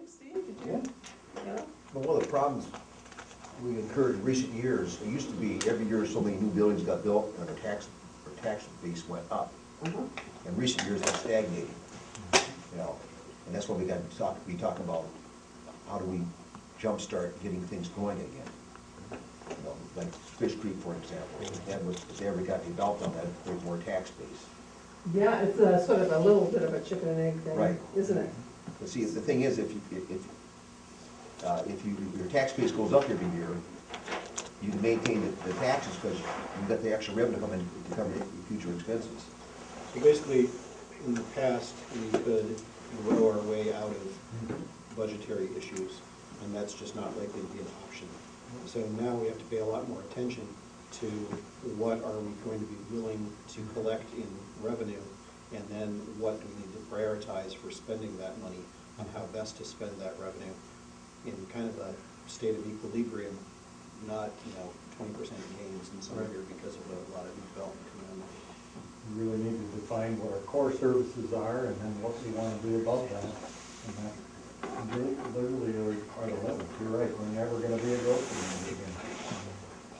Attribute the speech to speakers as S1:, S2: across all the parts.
S1: Steve, did you? Yeah.
S2: Well, one of the problems we incurred in recent years, it used to be every year so many new buildings got built and our tax base went up. In recent years, that's stagnated, you know, and that's what we got to be talking about. How do we jumpstart getting things going again? You know, like Fish Creek, for example, if they ever got developed on that, there's more tax base.
S1: Yeah, it's a sort of a little bit of a chicken and egg thing,
S2: Right.
S1: Isn't it?
S2: But see, the thing is, if your tax base goes up every year, you can maintain the taxes because you've got the extra revenue coming to cover your future expenses.
S3: So basically, in the past, we could grow our way out of budgetary issues, and that's just not likely to be an option. So now we have to pay a lot more attention to what are we going to be willing to collect in revenue, and then what do we need to prioritize for spending that money, and how best to spend that revenue in kind of a state of equilibrium, not 20% gains in some year because of a lot of new development coming on.
S4: We really need to define what our core services are and then what we want to do about that. And that literally are the limits. You're right, we're never going to be a growth community again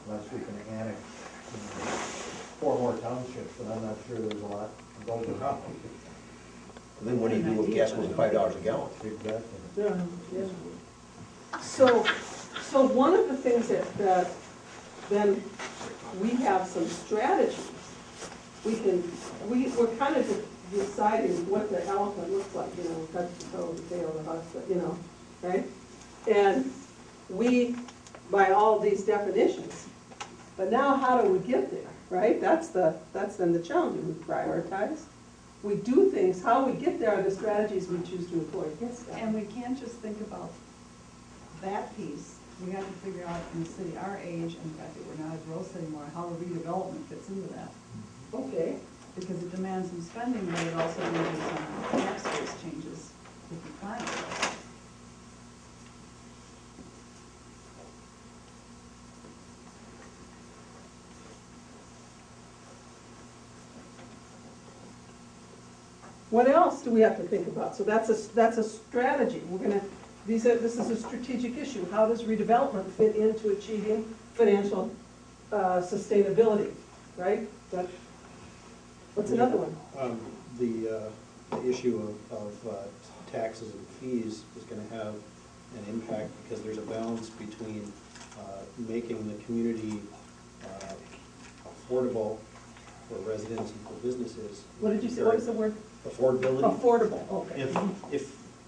S4: unless we can annex 4 more townships, and I'm not sure there's a lot to go around.
S2: And then what do you do if gas goes to $5 a gallon?
S4: Exactly.
S1: Yeah. So one of the things that then we have some strategies. We're kind of deciding what the elephant looks like, touch the toe, the tail, the husk, right? And we, by all these definitions, but now how do we get there, right? That's then the challenge. We prioritize. We do things. How we get there are the strategies we choose to employ. Yes,
S5: and we can't just think about that piece. We have to figure out in the city our age and the fact that we're not a growth anymore, how the redevelopment fits into that.
S1: Okay.
S5: Because it demands some spending, but it also demands some tax base changes if you plan it.
S1: What else do we have to think about? So that's a strategy. This is a strategic issue. How does redevelopment fit into achieving financial sustainability, right? What's another one?
S3: The issue of taxes and fees is going to have an impact because there's a balance between making the community affordable for residents and for businesses.
S1: What did you say? What is the word?
S3: Affordability.
S1: Affordable, okay.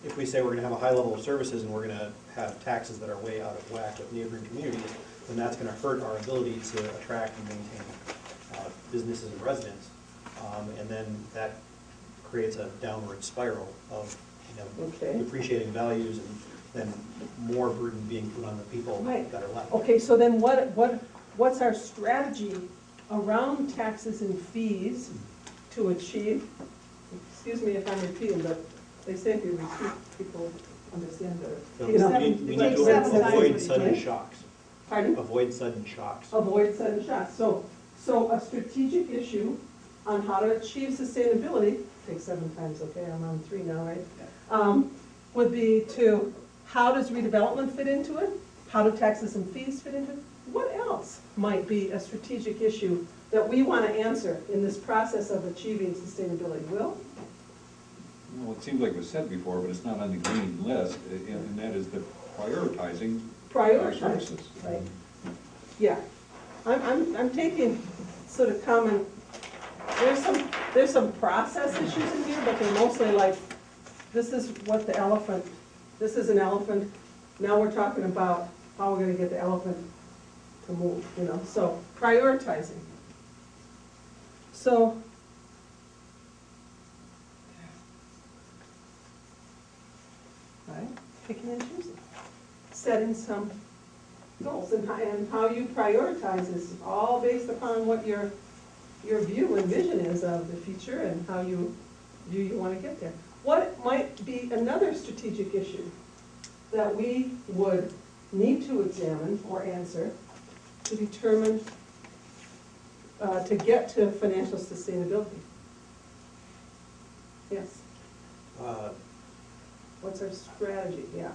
S3: If we say we're going to have a high level of services and we're going to have taxes that are way out of whack with neighboring communities, then that's going to hurt our ability to attract and maintain businesses and residents. And then that creates a downward spiral of depreciating values and then more burden being put on the people that are left.
S1: Okay, so then what's our strategy around taxes and fees to achieve, excuse me if I'm repeating, but they say if you repeat, people understand better.
S3: We need to avoid sudden shocks.
S1: Pardon?
S3: Avoid sudden shocks.
S1: Avoid sudden shocks. So a strategic issue on how to achieve sustainability, take 7 times, okay, I'm on 3 now, right? Would be to, how does redevelopment fit into it? How do taxes and fees fit into it? What else might be a strategic issue that we want to answer in this process of achieving sustainability? Will?
S6: Well, it seems like it was said before, but it's not on the green list, and that is the prioritizing our services.
S1: Right. Yeah. I'm taking sort of common, there's some process issues in here, but they're mostly like, this is what the elephant, this is an elephant. Now we're talking about how we're going to get the elephant to move, so prioritizing. So, right, picking and choosing, setting some goals, and how you prioritize is all based upon what your view and vision is of the future and how you want to get there. What might be another strategic issue that we would need to examine or answer to determine, to get to financial sustainability? Yes? What's our strategy, yeah.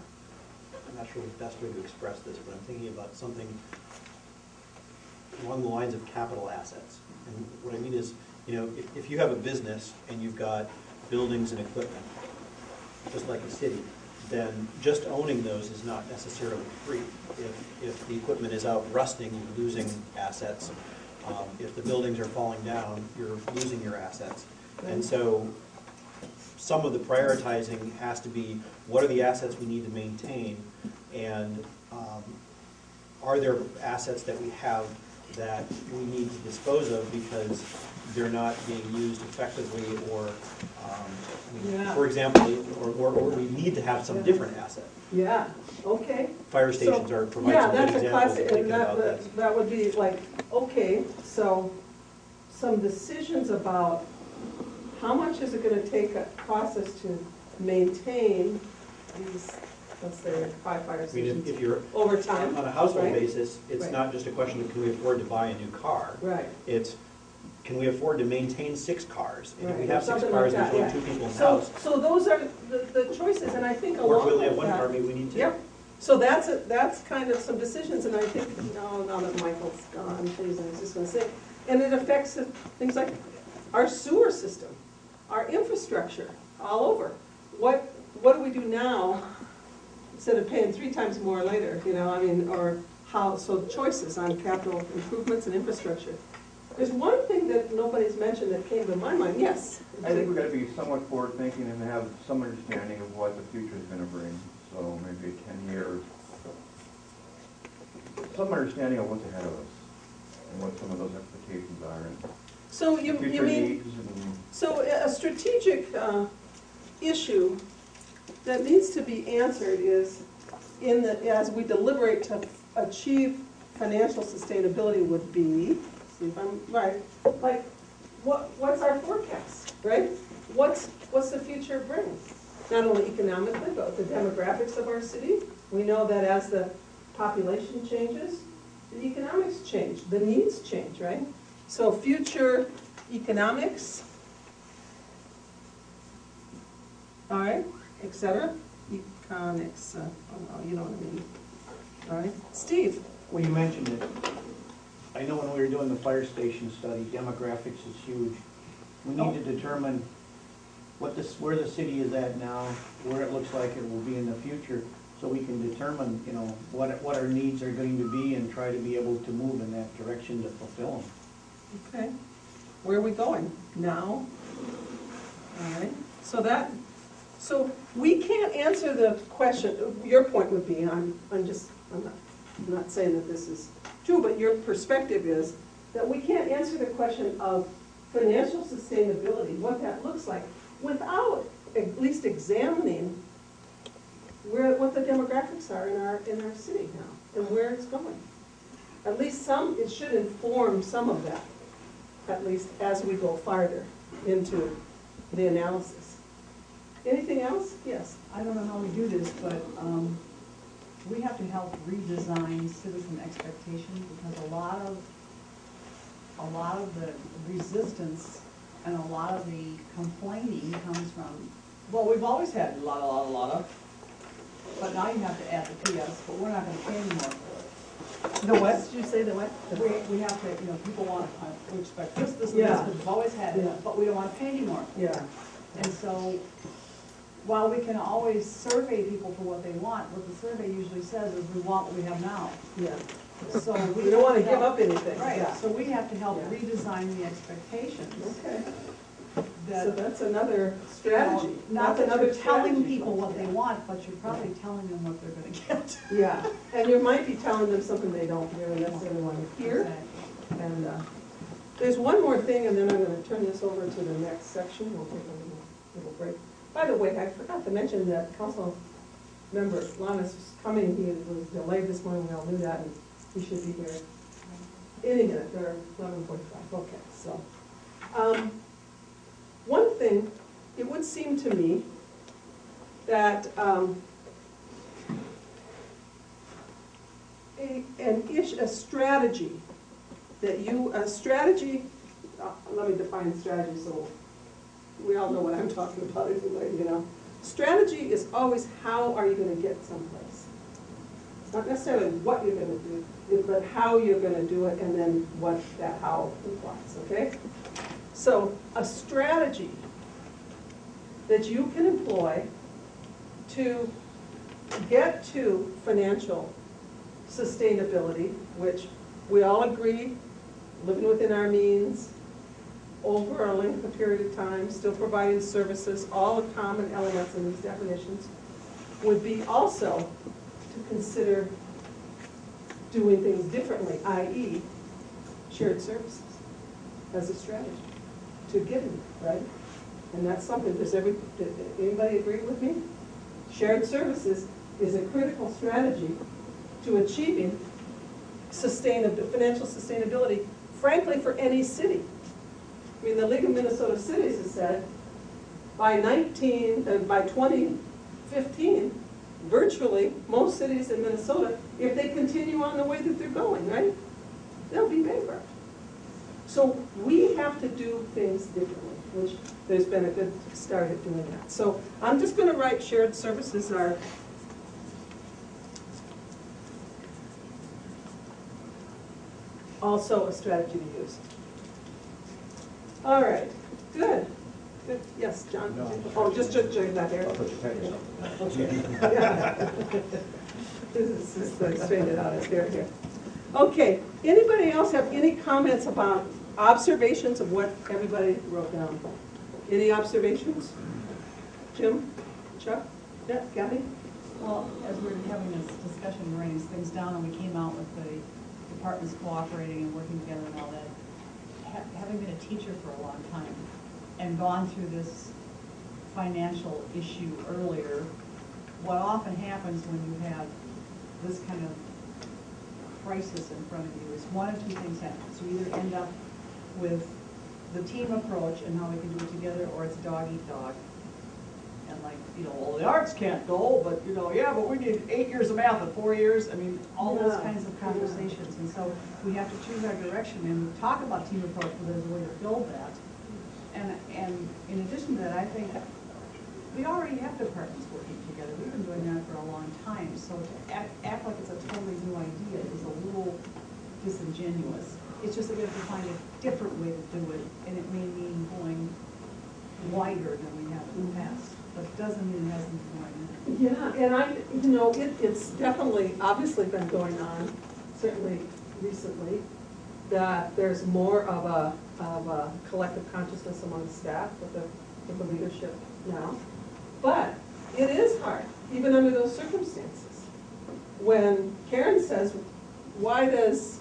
S3: I'm not sure the best way to express this, but I'm thinking about something along the lines of capital assets. And what I mean is, you know, if you have a business and you've got buildings and equipment, just like a city, then just owning those is not necessarily free. If the equipment is out rusting, you're losing assets. If the buildings are falling down, you're losing your assets. And so some of the prioritizing has to be, what are the assets we need to maintain? And are there assets that we have that we need to dispose of because they're not being used effectively, or, for example, or we need to have some different asset.
S1: Yeah, okay.
S3: Fire stations
S1: So,
S3: provide
S1: yeah,
S3: some good
S1: that's a
S3: examples of
S1: classic, and
S3: thinking about this.
S1: that would be like, okay, so some decisions about how much is it gonna take a process to maintain these, let's say, 5 fire
S3: I mean,
S1: stations
S3: if you're,
S1: over time.
S3: on a household
S1: right?
S3: basis, it's
S1: Right.
S3: not just a question of can we afford to buy a new car?
S1: Right.
S3: It's, can we afford to maintain 6 cars? And if we
S1: Right,
S3: have 6
S1: something
S3: cars,
S1: like
S3: there's
S1: that,
S3: only
S1: yeah.
S3: 2 people in the
S1: So,
S3: house.
S1: so those are the choices, and I think
S3: Or
S1: along
S3: if we only have
S1: with
S3: 1 car,
S1: that.
S3: maybe we need 2.
S1: Yep, so that's kind of some decisions, and I think, now that Michael's gone, please, I was just gonna say, and it affects things like our sewer system, our infrastructure, all over. What do we do now, instead of paying 3 times more later, you know, I mean, or how, so choices on capital improvements and infrastructure. There's one thing that nobody's mentioned that came to my mind, yes.
S7: I think we've got to be somewhat forward-thinking and have some understanding of what the future is going to bring. So maybe 10 years, some understanding of what's ahead of us and what some of those expectations are and
S1: So you
S7: future
S1: mean,
S7: needs and
S1: so a strategic issue that needs to be answered is, as we deliberate to achieve financial sustainability would be, see if I'm right, like, what's our forecast, right? What's the future bring? Not only economically, but the demographics of our city. We know that as the population changes, the economics change, the needs change, right? So future economics, all right, et cetera, economics, you know what I mean. All right, Steve?
S8: Well, you mentioned it. I know when we were doing the fire station study, demographics is huge. We need to determine where the city is at now, where it looks like it will be in the future, so we can determine, you know, what our needs are going to be and try to be able to move in that direction to fulfill them.
S1: Okay, where are we going now? All right, so we can't answer the question, your point would be, I'm not saying that this is true, but your perspective is that we can't answer the question of financial sustainability, what that looks like, without at least examining what the demographics are in our city now and where it's going. At least it should inform some of that, at least as we go farther into the analysis. Anything else? Yes.
S5: I don't know how we do this, but we have to help redesign citizen expectations, because a lot of the resistance and a lot of the complaining comes from, well, we've always had a lot of, but now you have to add the PS, but we're not gonna pay anymore for it.
S1: The what? Did you say the what?
S5: We have to, you know, people want, we expect this, and this,
S1: Yeah.
S5: because we've always had
S1: Yeah.
S5: it, but we don't wanna pay anymore.
S1: Yeah.
S5: And so, while we can always survey people for what they want, what the survey usually says is we want what we have now.
S1: Yeah.
S5: So
S1: We don't want to give up anything.
S5: Right,
S1: Yeah.
S5: so we have to help
S1: Yeah.
S5: redesign the expectations.
S1: Okay, so
S5: That,
S1: that's another strategy.
S5: not
S1: That's
S5: that
S1: another
S5: you're telling
S1: strategy.
S5: people what they want, but you're probably telling them what they're gonna get.
S1: Yeah, and you might be telling them something they don't really necessarily want to hear.
S5: Exactly.
S1: And there's one more thing, and then I'm going to turn this over to the next section. We'll take a little break. By the way, I forgot to mention that council member Lannis was coming. He was delayed this morning. We all knew that, and he should be here any minute, or 11:45. Okay, so one thing, it would seem to me that a strategy let me define strategy so we all know what I'm talking about anyway, you know. Strategy is always how are you gonna get someplace. It's not necessarily what you're gonna do, but how you're gonna do it and then what that how implies, okay? So a strategy that you can employ to get to financial sustainability, which we all agree, living within our means, over a length of period of time, still providing services, all the common elements in these definitions, would be also to consider doing things differently, i.e. shared services as a strategy to getting there, right? And that's something, does anybody agree with me? Shared services is a critical strategy to achieving financial sustainability, frankly, for any city. I mean, the League of Minnesota Cities has said by 2015, virtually most cities in Minnesota, if they continue on the way that they're going, right, they'll be bankrupt. So we have to do things differently, which there's been a good start at doing that. So I'm just going to write shared services are also a strategy to use. All right, good. Good. Yes, John?
S2: No.
S1: Oh, just that here.
S2: I thought you had something.
S1: Yeah. This is just straighten it out, it's here. Okay, anybody else have any comments about observations of what everybody wrote down? Any observations? Jim? Chuck? Yeah, Gabby?
S5: Well, as we were having this discussion, writing these things down, and we came out with the departments cooperating and working together and all that, having been a teacher for a long time and gone through this financial issue earlier, what often happens when you have this kind of crisis in front of you is one of two things happens. You either end up with the team approach and how we can do it together, or it's dog eat dog. And like, well, the arts can't go, but yeah, but we need 8 years of math in 4 years. I mean, all those kinds of conversations. And so we have to choose our direction and talk about team approach, but there's a way to build that. And in addition to that, I think we already have departments working together. We've been doing that for a long time. So to act like it's a totally new idea is a little disingenuous. It's just that we have to find a different way to do it, and it may mean going wider than we have in the past. But it doesn't mean it hasn't been going on.
S1: Yeah, and it's definitely, obviously been going on, certainly recently, that there's more of a collective consciousness among staff with the leadership now. But it is hard, even under those circumstances. When Karen says, why does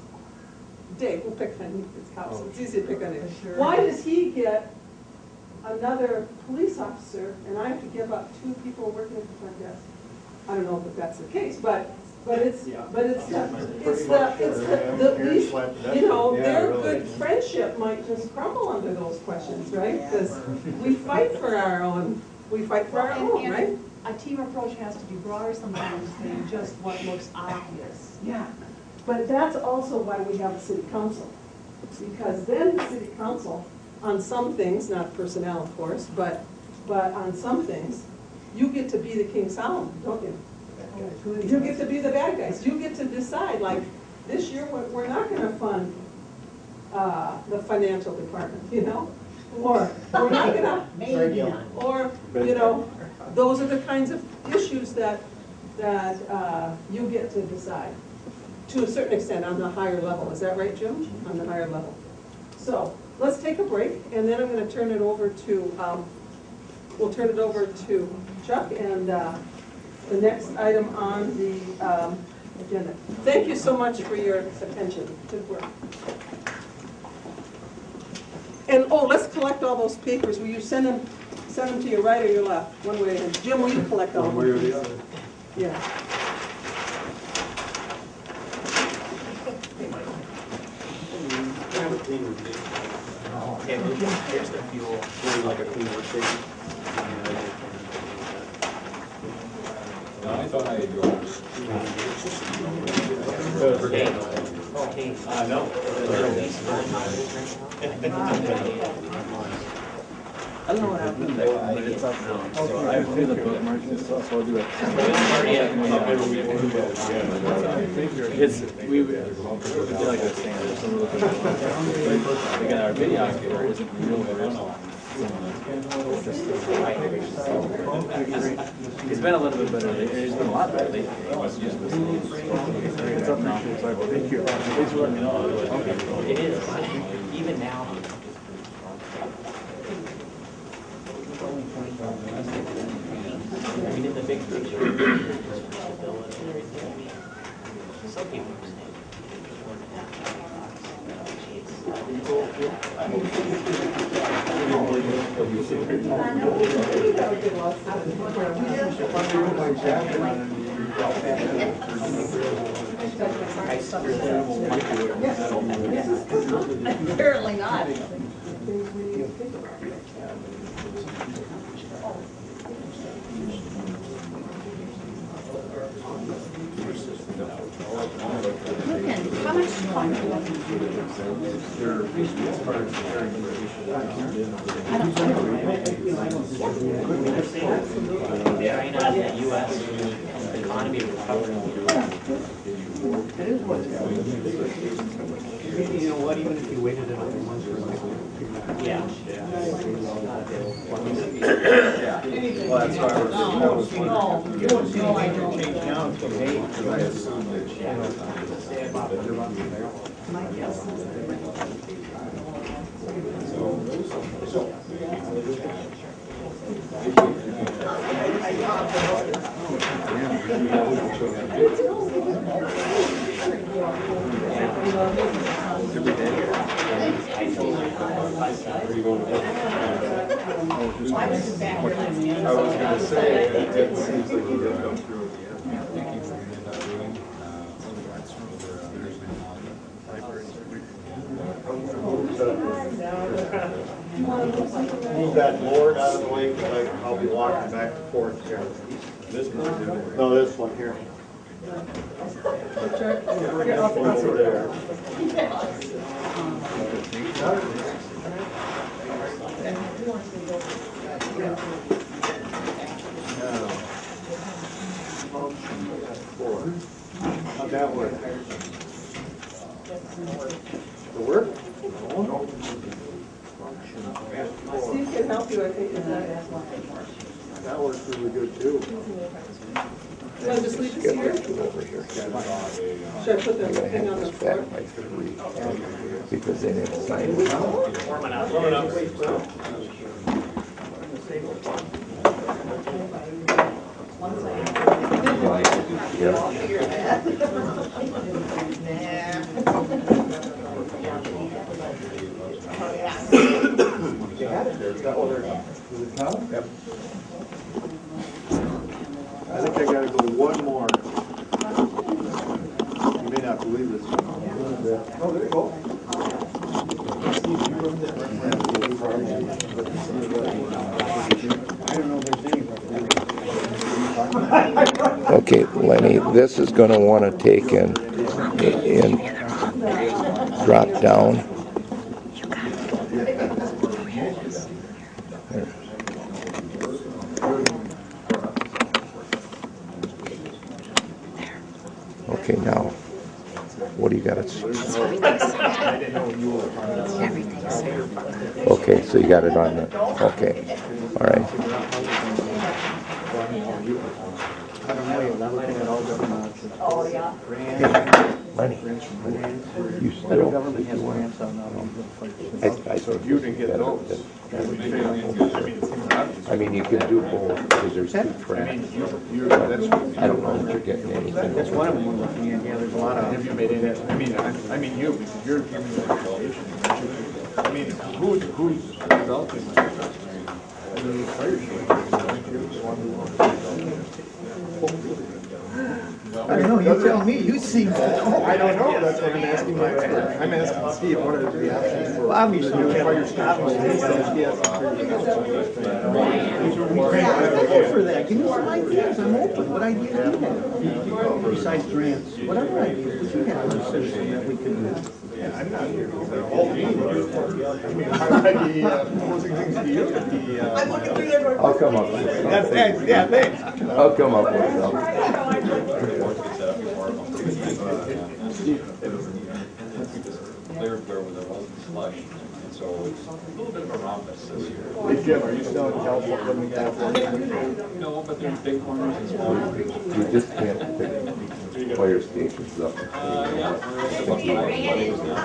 S1: Dave, we'll pick on his house, it's easy to pick on him.
S5: Sure.
S1: Why does he get another police officer and I have to give up 2 people working at the front desk? I don't know if that's the case, but it's
S3: Yeah.
S1: their good friendship might just crumble under those questions, right? Because we fight for our own,
S5: And
S1: right?
S5: a team approach has to be broader sometimes than just what looks obvious.
S1: Yeah, but that's also why we have a city council. Because then the city council, on some things, not personnel of course, but on some things, you get to be the King Solomon, don't you? You get to be the bad guys. You get to decide, like, this year we're not gonna fund the financial department, Or we're not gonna, or, those are the kinds of issues that you get to decide. To a certain extent, on the higher level. Is that right, Jim? On the higher level. So, let's take a break, and then I'm going to turn it over to, we'll turn it over to Chuck and the next item on the agenda. Thank you so much for your attention. Good work. And, let's collect all those papers. Will you send them to your right or your left? One way. And Jim, will you collect all of them?
S3: One way or the other.
S1: Yeah.
S3: Like a clean workstation.
S6: I thought I had yours.
S3: No.
S9: I don't know what happened there, but it's up now. So I have the bookmarks and stuff, so I'll do it. It's, we did like a standard, so we're looking at again, our videographer isn't real original. It's been a little bit better lately. It's been a lot better lately. It's up now. Thank you. Thanks for letting me know. It is. Even now. We did the big picture. Stability and everything. Some people are saying.
S5: Apparently not.
S10: How much time do you want to
S9: China and the US economy recovering.
S8: It is what's happening. You know what, even if you waited another month or like.
S9: Yeah.
S3: Well, that's why I was wondering.
S8: You won't see anything change now until May.
S5: My guess is
S6: I was gonna say, it seems like you did come through at the end. Thank you for doing.
S3: Move that board out of the way, because I'll be walking back and forth here.
S6: This one?
S3: No, this one here. Over there. How'd that work? The work?
S1: Steve can help you, I think, in that.
S3: That works really good too.
S1: So I'll just leave this here? Should I put the thing on the floor?
S11: Because they didn't sign it.
S3: You had it there, is that what they're, is it Tom? Yep. I think I gotta go one more. You may not believe this. Oh, there you go.
S8: I don't know if there's any.
S11: Okay, Lenny, this is gonna wanna take and drop down. Okay, now, what do you got? Okay, so you got it on the, okay, all right.
S8: I don't know, you're looking at all government options.
S5: Oh, yeah.
S11: Lenny, you
S8: Federal
S11: still,
S8: government has grants on all these.
S11: I
S6: So if you didn't get those, that would be,
S11: I mean, you can do both, because there's two tracks. I don't know if you're getting anything.
S8: That's one of them we're looking at, yeah, there's a lot of.
S6: have you made any, I mean you, because you're giving the recommendation. I mean, who's developing this? I mean, the fire
S8: I don't know, you tell me, you seem to know.
S3: I don't know, that's what I'm asking my expert. I'm asking Steve, what are the options for?
S8: Well, obviously,
S3: the new
S8: we
S3: fire
S8: have,
S3: station?
S8: obviously, I'm open for that, give me some ideas, I'm open, what ideas do you have? Besides grants, whatever ideas, what you have, that we could do.
S6: Yeah, I'm not here because I'm all being here. I mean, I might be proposing things to you at the.
S11: I'll come up with something.
S6: Yeah, thanks.
S11: I'll come up with something.
S12: Cleared where there wasn't slush, and so it's a little bit of a rhombus this year.
S6: Hey Jim, are you still in California?
S12: No, but there's big corners and small corners.
S11: You just can't pick fire stations up.
S12: Yeah, we're at about 5 weddings now.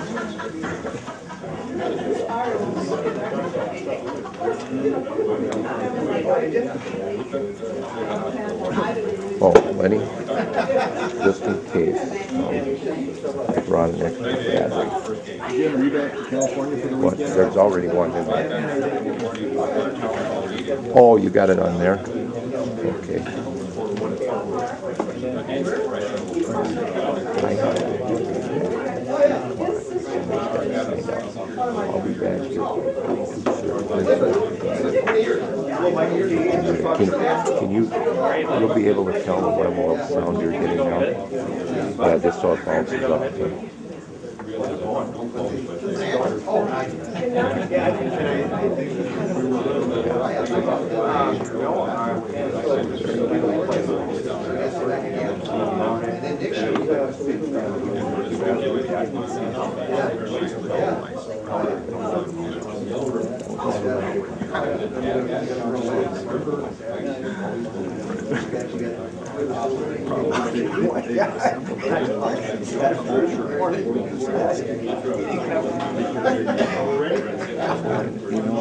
S11: Oh, Lenny, just in case, I brought an extra battery.
S6: Jim, are you back to California for the
S11: But
S6: weekend?
S11: there's already one in there. Oh, you got it on there? Okay. I'll be back here. Can you, you'll be able to tell the level of sound you're getting now? Yeah, just so it bounces up.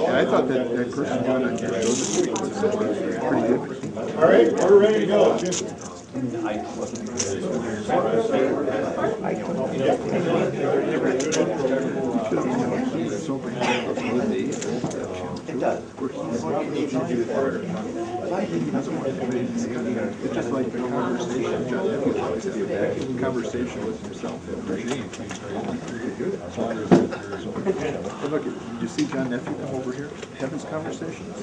S6: I thought that person got on your show this week was pretty good.
S4: All right, we're ready to go. Jim.
S6: It does. Of course, he doesn't want to commit. It's just like the conversation, John F. always had a conversation with himself and regime. But look, did you see John Nephew come over here? Heaven's conversations.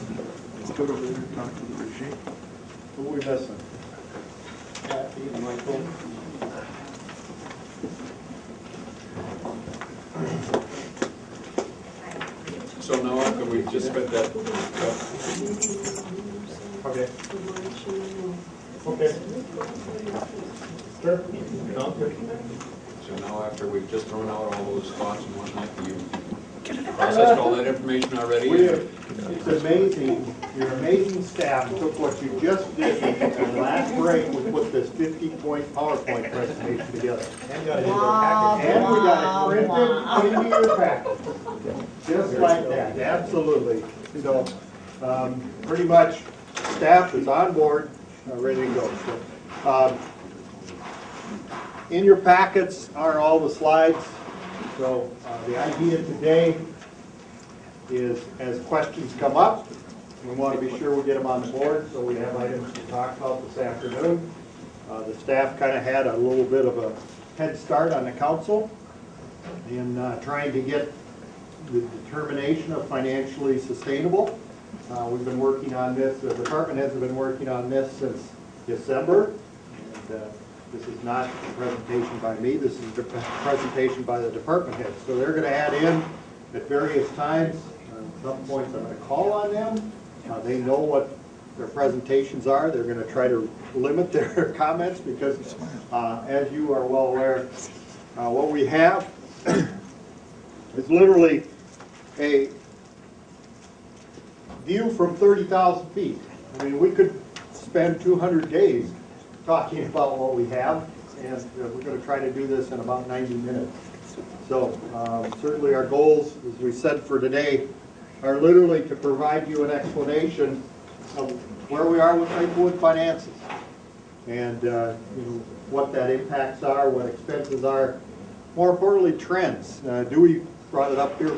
S6: He stood over there and talked to the regime.
S4: Who are we missing? Kathy and Michael.
S12: So now after we've just spent that,
S4: Okay. Okay. Sure.
S12: so now after we've just thrown out all those thoughts and whatnot, you processed all that information already?
S8: It's amazing, your amazing staff took what you just did in the last break, we put this 50-point PowerPoint presentation together. And we got it printed into your packet. Just like that, absolutely. So, pretty much, staff is on board, ready to go. So, in your packets are all the slides. So, the idea today is as questions come up, we want to be sure we get them on the board, so we have items to talk about this afternoon. The staff kind of had a little bit of a head start on the council in trying to get the determination of financially sustainable. We've been working on this, the department heads have been working on this since December. And, this is not a presentation by me, this is a presentation by the department heads. So they're going to add in at various times. At some points I'm going to call on them. They know what their presentations are. They're going to try to limit their comments because, as you are well aware, what we have is literally a view from 30,000 feet. I mean, we could spend 200 days talking about what we have, and we're going to try to do this in about 90 minutes. So certainly our goals, as we said for today, are literally to provide you an explanation of where we are with maplewood finances and you know, what that impacts are, what expenses are, more importantly trends. Dewey brought it up here.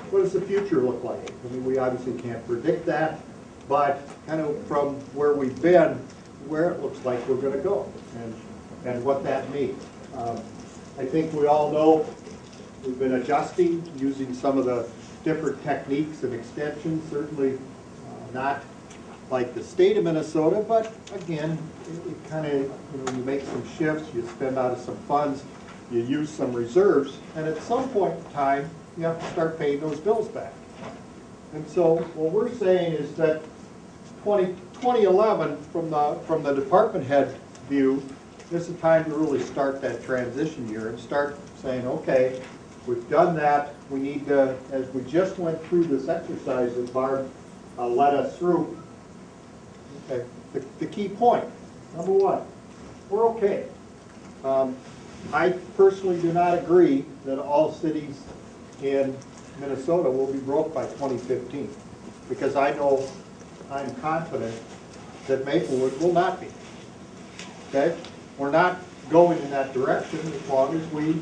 S8: What does the future look like? I mean, we obviously can't predict that, but kind of from where we've been, where it looks like we're going to go and what that means. I think we all know we've been adjusting using some of the different techniques and extensions, certainly not like the state of Minnesota, but again, it kind of, you know, you make some shifts, you spend out of some funds.
S13: you use some reserves, and at some point in time, you have to start paying those bills back. And so what we're saying is that 2011, from the department head view, this is time to really start that transition year and start saying, okay, we've done that. We need to, as we just went through this exercise that Barb led us through, okay, the key point, number one, we're okay. I personally do not agree that all cities in Minnesota will be broke by 2015, because I know, I'm confident that Maplewood will not be. Okay? We're not going in that direction as long as we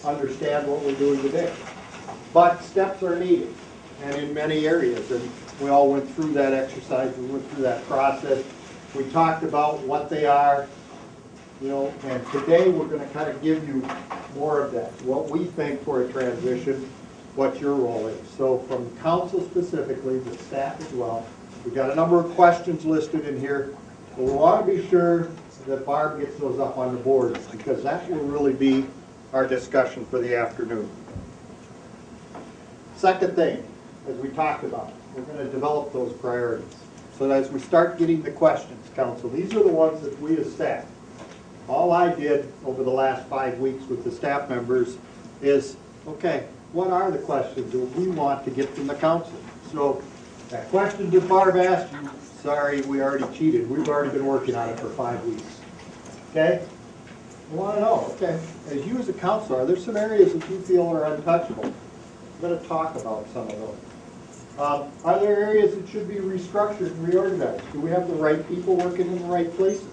S13: understand what we're doing today. But steps are needed, and in many areas, and we all went through that exercise, we went through that process. We talked about what they are, you know, and today we're going to kind of give you more of that, what we think for a transition, what your role is. So from council specifically, the staff as well, we've got a number of questions listed in here, but we want to be sure that Barb gets those up on the board, because that will really be our discussion for the afternoon. Second thing, as we talked about, we're going to develop those priorities. So that as we start getting the questions, council, these are the ones that we as staff, all I did over the last 5 weeks with the staff members is, okay, what are the questions that we want to get from the council? So that question that Barb asked you, sorry, we already cheated. We've already been working on it for 5 weeks. Okay? We want to know, okay, as you as a council, are there some areas that you feel are untouchable? We're going to talk about some of those. Are there areas that should be restructured and reorganized? Do we have the right people working in the right places?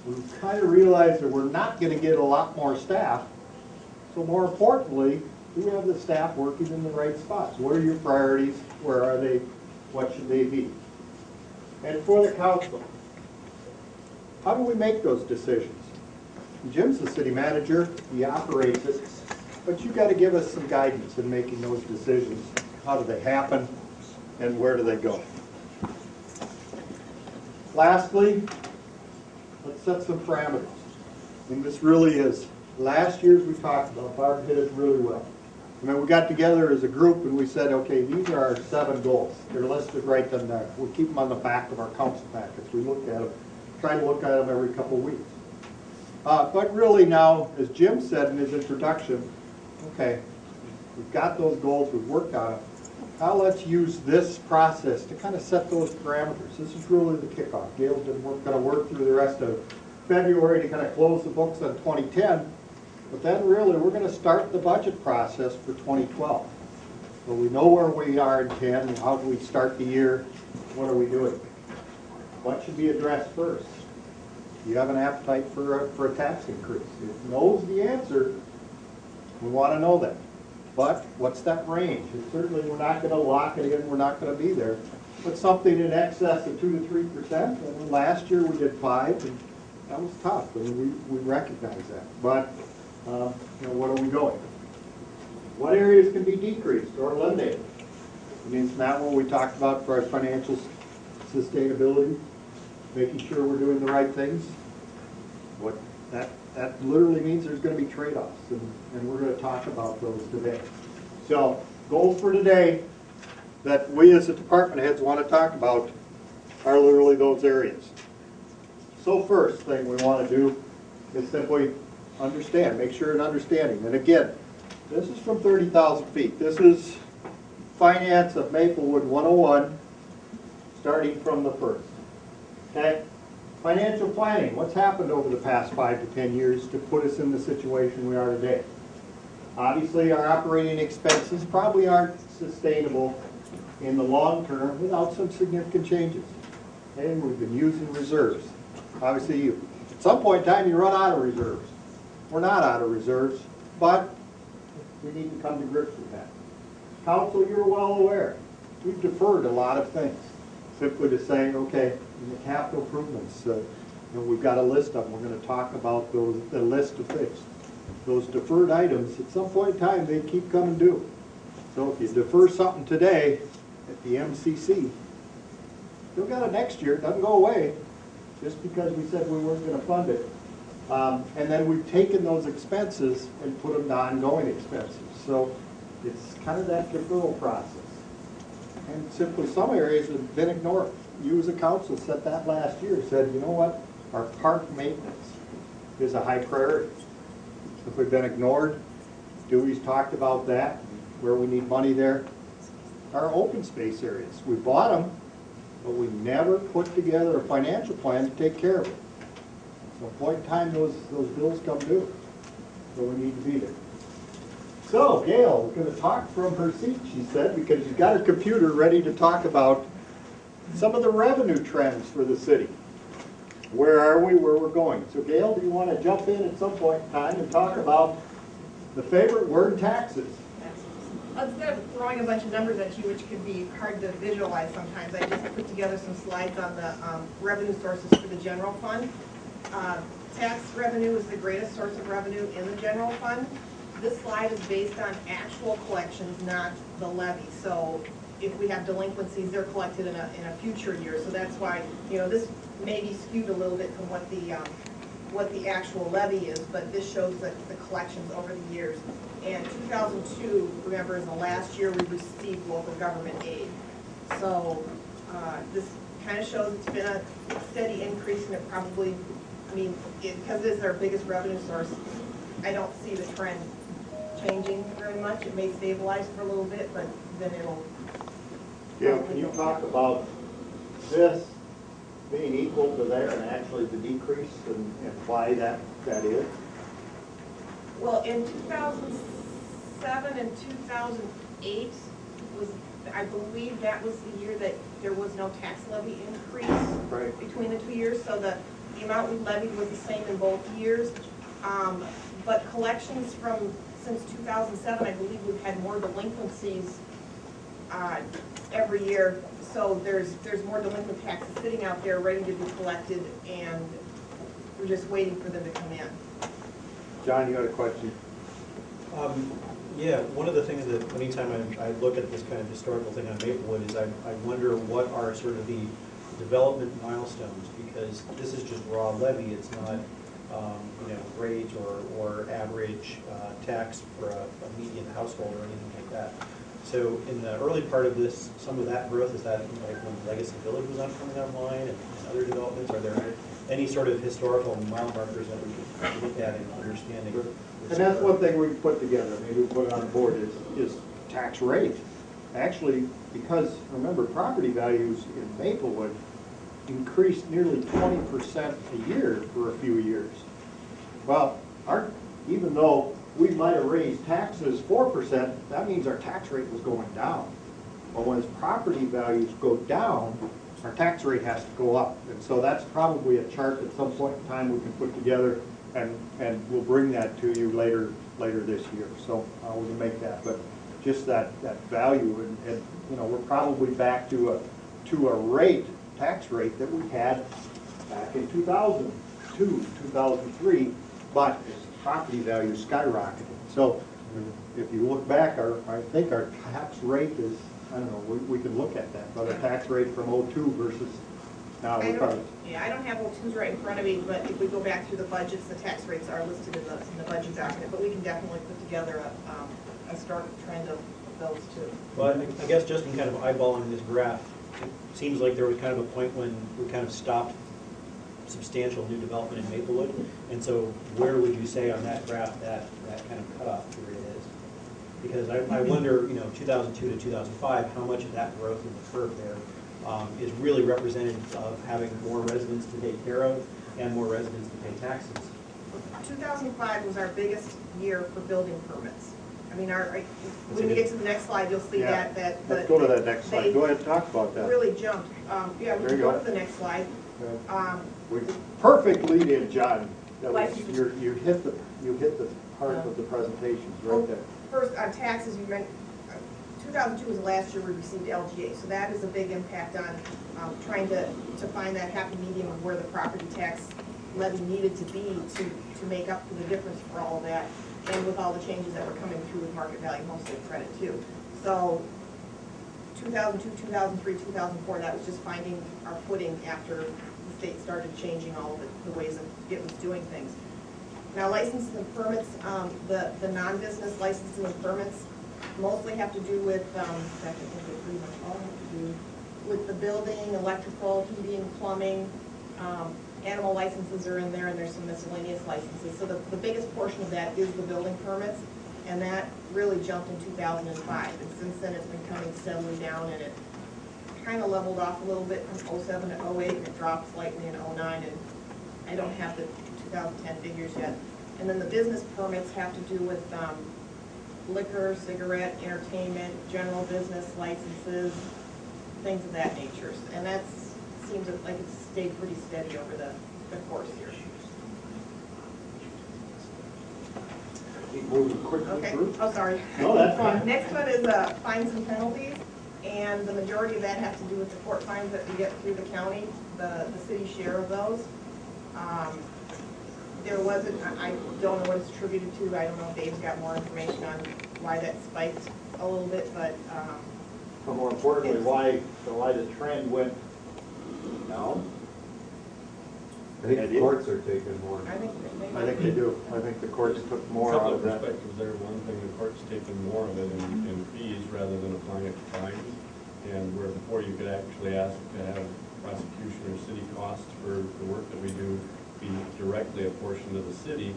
S13: We've kind of realized that we're not going to get a lot more staff. So more importantly, do we have the staff working in the right spots? What are your priorities? Where are they? What should they be? And for the council, how do we make those decisions? Jim's the city manager, he operates it, but you've got to give us some guidance in making those decisions. How do they happen, and where do they go? Lastly, let's set some parameters. And this really is, last year's we talked about, Barb hit it really well. I mean, we got together as a group and we said, okay, these are our 7 goals. They're listed right then there. We keep them on the back of our council packets. We look at them, try to look at them every couple of weeks. But really now, as Jim said in his introduction, okay, we've got those goals, we've worked on them. Now let's use this process to kind of set those parameters. This is really the kickoff. Gail's been going to work through the rest of February to kind of close the books on 2010. But then really we're going to start the budget process for 2012. So we know where we are in 10, and how do we start the year, what are we doing? What should be addressed first? Do you have an appetite for a tax increase? If no's the answer, we want to know that. But what's that range? And certainly we're not going to lock it in, we're not going to be there. But something in excess of 2 to 3%. And last year we did 5, and that was tough. I mean, we recognize that. But you know, what are we going? What areas can be decreased or eliminated? I mean, it's not what we talked about for our financial sustainability, making sure we're doing the right things. What that literally means there's going to be trade-offs, and we're going to talk about those today. So goals for today that we as the department heads want to talk about are literally those areas. So first thing we want to do is simply understand, make sure an understanding. And again, this is from 30,000 feet. This is Finance of Maplewood 101, starting from the first. Okay? Financial planning, what's happened over the past 5 to 10 years to put us in the situation we are today? Obviously, our operating expenses probably aren't sustainable in the long term without some significant changes. And we've been using reserves. Obviously, at some point in time, you run out of reserves. We're not out of reserves, but we need to come to grips with that. Council, you're well aware. We've deferred a lot of things. Simply to saying, okay, in the capital improvements, you know, we've got a list of them. We're going to talk about those, the list of things. Those deferred items, at some point in time, they keep coming due. So if you defer something today at the MCC, you'll get it next year. It doesn't go away just because we said we weren't going to fund it And then we've taken those expenses and put them to ongoing expenses. So it's kind of that deferral process. And simply, some areas have been ignored. You as a council said that last year, said, you know what, our park maintenance is a high priority. If we've been ignored, Dewey's talked about that, where we need money there. Our open space areas, we bought them, but we never put together a financial plan to take care of it. So at a point in time, those bills come due, so we need to be there. So Gail is going to talk from her seat, she said, because she's got her computer ready to talk about some of the revenue trends for the city. Where are we, where we're going? So Gail, do you want to jump in at some point in time and talk about the favorite word, taxes?
S14: Instead of throwing a bunch of numbers at you, which can be hard to visualize sometimes, I just put together some slides on the revenue sources for the general fund. Tax revenue is the greatest source of revenue in the general fund. This slide is based on actual collections, not the levy. So if we have delinquencies, they're collected in a future year. So that's why, you know, this may be skewed a little bit from what the actual levy is, but this shows the collections over the years. And 2002, remember, is the last year we received local government aid. So this kind of shows it's been a steady increase, and it probably, I mean, because it is our biggest revenue source, I don't see the trend changing very much. It may stabilize for a little bit, but then it'll...
S13: Yeah, can you talk about this being equal to there and actually the decrease and why that is?
S14: Well, in 2007 and 2008 was, I believe that was the year that there was no tax levy increase between the 2 years. So the amount we levied was the same in both years. But collections from since 2007, I believe we've had more delinquencies every year. So there's more delinquent taxes sitting out there ready to be collected, and we're just waiting for them to come in.
S13: John, you had a question?
S3: Yeah, one of the things that anytime I look at this kind of historical thing on Maplewood is I wonder what are sort of the development milestones, because this is just raw levy. It's not you know, rate or average tax for a median household or anything like that. So in the early part of this, some of that growth, is that like when Legacy Village was coming online and other developments? Are there any sort of historical mile markers that we could look at in understanding?
S13: And that's one thing we put together, maybe we put it on the board, is tax rate. Actually, because remember, property values in Maplewood increased nearly 20% a year for a few years. Well, even though we might have raised taxes 4%, that means our tax rate was going down. But when property values go down, our tax rate has to go up. And so that's probably a chart at some point in time we can put together, and we'll bring that to you later this year. So we can make that. But just that value, and you know, we're probably back to a rate, tax rate that we had back in 2002, 2003, but property values skyrocketed. So if you look back, I think our tax rate is, I don't know, we can look at that, but a tax rate from 02 versus now.
S14: I don't have 02s right in front of me, but if we go back through the budgets, the tax rates are listed in the budget document, but we can definitely put together a historical trend of those two.
S3: Well, I guess just in kind of eyeballing this graph, it seems like there was kind of a point when we kind of stopped substantial new development in Maplewood. And so where would you say on that graph that kind of cutoff period is? Because I wonder, you know, 2002 to 2005, how much of that growth in the curve there is really representative of having more residents to take care of and more residents to pay taxes.
S14: 2005 was our biggest year for building permits. I mean, when we get to the next slide, you'll see that
S13: Let's go to that next slide. Go ahead and talk about that.
S14: Really jumped. Yeah, we can go to the next slide.
S13: Perfect lead in, John. You hit the heart of the presentations right there.
S14: First, on taxes, you meant 2002 was the last year we received LGA, so that is a big impact on trying to find that happy medium of where the property tax levy needed to be to make up for the difference for all of that, and with all the changes that were coming through with market value homestead credit too. So 2002, 2003, 2004, that was just finding our footing after the state started changing all of the ways of it was doing things. Now, licenses and permits, the non-business licenses and permits mostly have to do with, in fact, I think they pretty much all have to do with the building, electrical, heating, plumbing. Animal licenses are in there, and there's some miscellaneous licenses. So the biggest portion of that is the building permits, and that really jumped in 2005. And since then, it's been coming steadily down, and it kind of leveled off a little bit from 07 to 08, and it dropped slightly in 09, and I don't have the 2010 figures yet. And then the business permits have to do with liquor, cigarette, entertainment, general business licenses, things of that nature. And that seems like it's stayed pretty steady over the course here.
S13: Keep moving quickly
S14: Okay,
S13: through.
S14: oh, sorry.
S13: No, that's fine.
S14: Next one is fines and penalties, and the majority of that has to do with the court fines that we get through the county, the city share of those. There wasn't, I don't know what it's attributed to, I don't know if Dave's got more information on why that spiked a little bit, but.
S13: But more importantly, why the trend went down?
S6: I think the courts are taking more.
S14: I think
S13: they do. I think the courts took more out of that.
S6: Couple of perspectives there. One thing, the court's taken more of it in fees rather than applying it to fines. And where before you could actually ask to have prosecution or city costs for the work that we do be directly a portion of the city,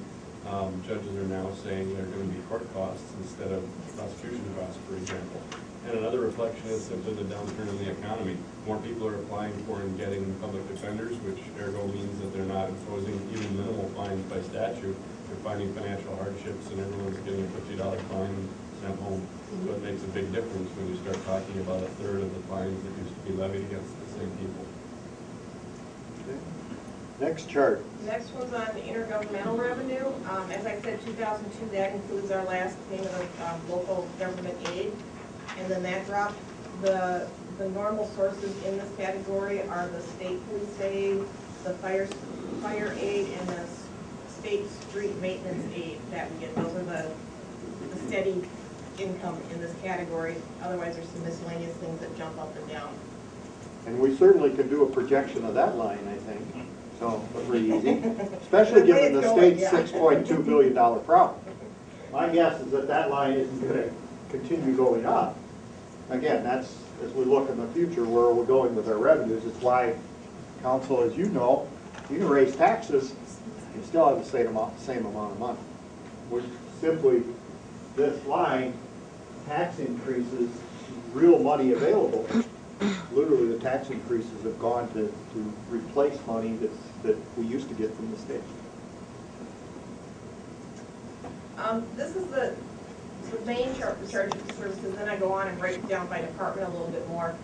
S6: judges are now saying they're going to be court costs instead of prosecution costs, for example. And another reflection is simply the downturn in the economy. More people are applying for and getting public defenders, which ergo means that they're not imposing even minimal fines by statute. They're finding financial hardships and everyone's getting a $50 fine and sent home. So it makes a big difference when you start talking about a third of the fines that used to be levied against the same people.
S13: Okay. Next chart.
S14: Next one's on the intergovernmental revenue. As I said, 2002, that includes our last payment of local government aid. And then that dropped. The normal sources in this category are the state police aid, the fire aid, and the state street maintenance aid that we get. Those are the steady income in this category. Otherwise, there's some miscellaneous things that jump up and down.
S13: And we certainly could do a projection of that line, I think. So, pretty easy, especially given the state's $6.2 billion problem. My guess is that line isn't going to continue going up. Again, that's, as we look in the future, where we're going with our revenues. It's why, council, as you know, you can raise taxes, you still have the same amount of money. We're simply, this line, tax increases, real money available. Literally, the tax increases have gone to replace money that we used to get from the state.
S14: This is the main chart for charges and services. Then I go on and break it down by department a little bit more.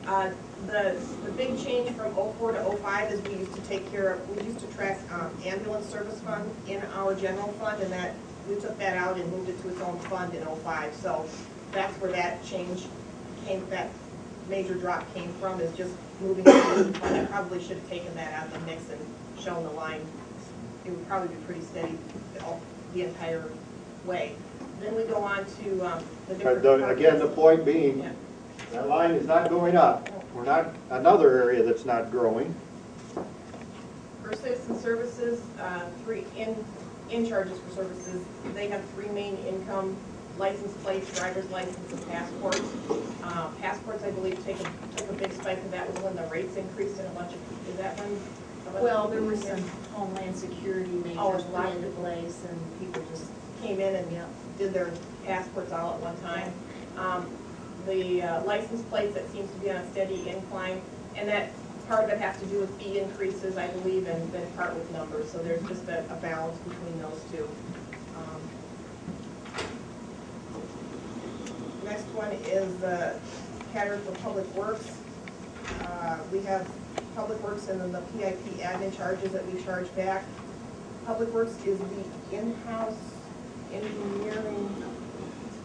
S14: The big change from 04 to 05 is we used to take care of, we used to track ambulance service fund in our general fund, and that we took that out and moved it to its own fund in 05. So that's where that change came, that major drop came from, is just moving it to the fund. I probably should have taken that out of the mix and shown the line. It would probably be pretty steady the entire way. Then we go on to the different
S13: again, the point being, that line is not going up. We're not, another area that's not growing.
S14: For citizen services, three in charges for services, they have three main income: license plates, driver's license, and passports. Passports, I believe, took a big spike, and that was when the rates increased in a bunch of, is that when?
S10: Well, there were some homeland security measures put into place, and people just
S14: came in and did their passports all at one time. The license plates, that seems to be on a steady incline, and that part of it has to do with fee increases, I believe, and then part with numbers. So there's just a balance between those two. Next one is the category for public works. We have public works and then the PIP admin charges that we charge back. Public works is the in-house engineering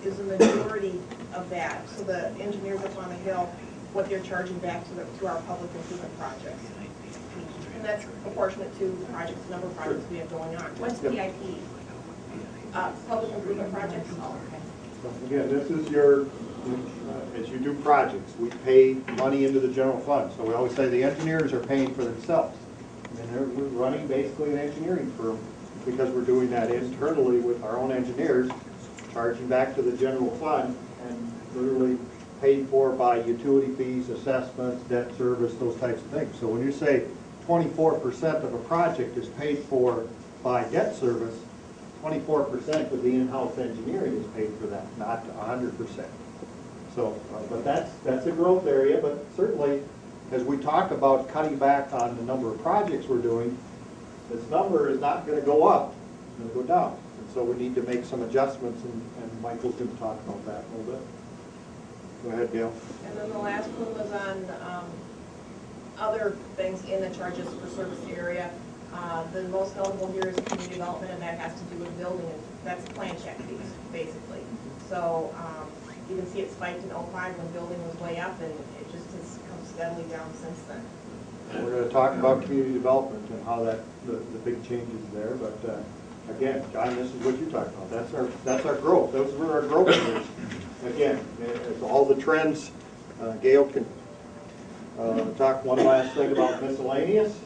S14: is the majority of that. So the engineers up on the hill, what they're charging back to our public improvement projects. And that's proportionate to the projects, the number of projects we have going on.
S10: What's PIP?
S14: Public improvement projects.
S13: Again, this is your, as you do projects, we pay money into the general fund. So we always say the engineers are paying for themselves. And we're running basically an engineering firm because we're doing that internally with our own engineers, charging back to the general fund and literally paid for by utility fees, assessments, debt service, those types of things. So when you say 24% of a project is paid for by debt service, 24% of the in-house engineering is paid for that, not 100%. So, but that's a growth area, but certainly as we talk about cutting back on the number of projects we're doing, this number is not going to go up, it's going to go down. And so we need to make some adjustments, and Michael's going to talk about that a little bit. Go ahead, Gail.
S14: And then the last one was on other things in the charges for service area. The most notable here is community development, and that has to do with building, and that's plan check fees, basically. So you can see it spiked in '05 when building was way up, and it just has come steadily down since then.
S13: We're going to talk about community development and how that the big changes there. But again, John, this is what you talked about. That's our growth. Those were our growth years. Again, it's all the trends. Gail can talk one last thing about miscellaneous.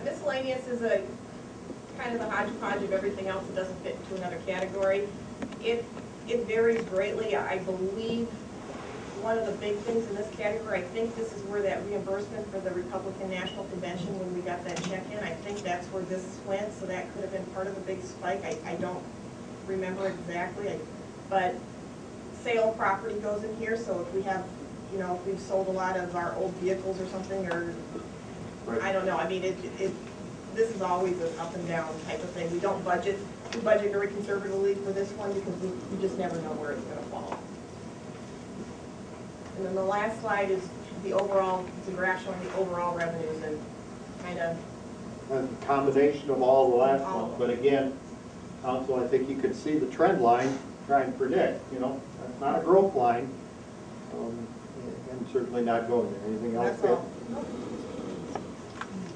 S14: Miscellaneous is a kind of a hodgepodge of everything else that doesn't fit into another category. It varies greatly. I believe one of the big things in this category, I think this is where that reimbursement for the Republican National Convention, when we got that check in, I think that's where this went, so that could have been part of the big spike. I don't remember exactly, but sale property goes in here, so if we have, you know, if we've sold a lot of our old vehicles or something, or, right. I don't know, I mean, this is always an up and down type of thing. We don't budget, we budget very conservatively for this one because we just never know where it's going to fall. And then the last slide is the overall, it's a graph showing the overall revenues and kind of
S13: a combination of all the last ones. But again, Council, I think you could see the trend line, try and predict, you know, that's not a growth line, and certainly not going there. Anything else?
S14: That's all.